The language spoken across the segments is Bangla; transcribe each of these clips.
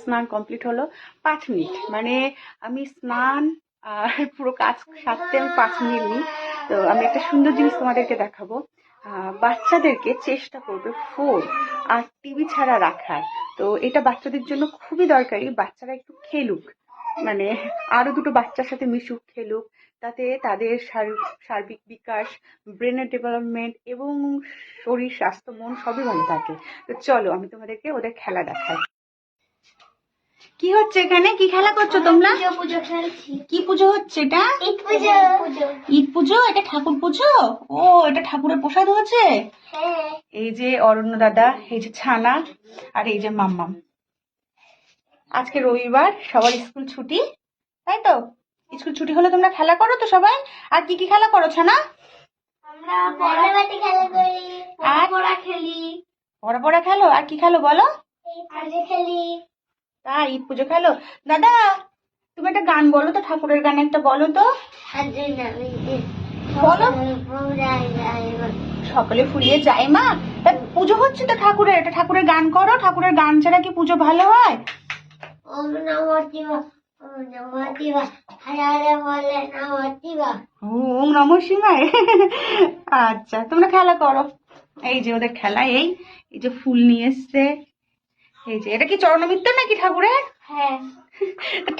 স্নান কমপ্লিট হলো 5 মিনিট, মানে আমি স্নান আর পুরো কাজ সারতে আমি 5 মিনিট নিই। তো আমি একটা সুন্দর জিনিস তোমাদেরকে দেখাবো। বাচ্চাদেরকে চেষ্টা করবে ফোন আর টিভি ছাড়া রাখার। তো এটা বাচ্চাদের জন্য খুবই দরকারি, বাচ্চারা একটু খেলুক, মানে আরো দুটো বাচ্চার সাথে মিশুক, খেলুক, তাতে তাদের সার্বিক বিকাশ, ব্রেনের ডেভেলপমেন্ট এবং শরীর স্বাস্থ্য মন সবই ভালো থাকে। তো চলো আমি তোমাদেরকে ওদের খেলা দেখাই। কি হচ্ছে এখানে? কি খেলা করছো তোমরা? পুজো খেলছি। কি পুজো হচ্ছে এটা? ঈদ পুজো। ঈদ পুজো? এটা ঠাকুর পুজো? ও, এটা ঠাকুরের প্রসাদ হচ্ছে। হ্যাঁ। এই যে অরণ্য দাদা, এই যে ছানা, আর এই যে মাম্মাম। আজকে রবিবার, সবার স্কুল ছুটি, তাই তো? স্কুল ছুটি হলে তোমরা খেলা করো তো সবাই? আর কি কি খেলা করো ছানা? আমরা পড়াবাটি খেলা করি, আর পড়া খেলি, পড়া পড়া খেলো, আর কি খেলো বলো? আজে খেলি। তাই ঈদ পুজো খেলো। দাদা, তুমি একটা গান বলো তো, ঠাকুরের গান একটা বলো তো। আজে নামিতে বলো। পুরাই যাইব। সকলে ফুরিয়ে যায় মা। তা পুজো হচ্ছে তো ঠাকুরের, এটা ঠাকুরের গান করো। ঠাকুরের গান ছাড়া কি পুজো ভালো হয়? ওম নমঃ শিবায়, ওম নমঃ শিবায়, হরে হরে বলে নমঃ শিবায়। ওম নমঃ শিবায়। আচ্ছা, তোমরা খেলা করো। এই যে ওদের খেলা, এই এই যে ফুল নিয়ে এসছে। এই যে এটা কি চরণমিত্র নাকি ঠাকুরের? হ্যাঁ।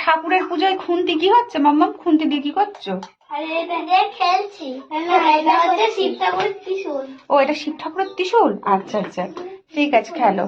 ঠাকুরের পুজোয় খুন্তি কি হচ্ছে মাম্মাম? খুন্তি দিয়ে কি করছো? আরে এটা দিয়ে খেলছি। এটা হচ্ছে শিব ঠাকুরের ত্রিশূল। ও, এটা শিব ঠাকুরের ত্রিশূল? আচ্ছা আচ্ছা, ঠিক আছে, খেলো।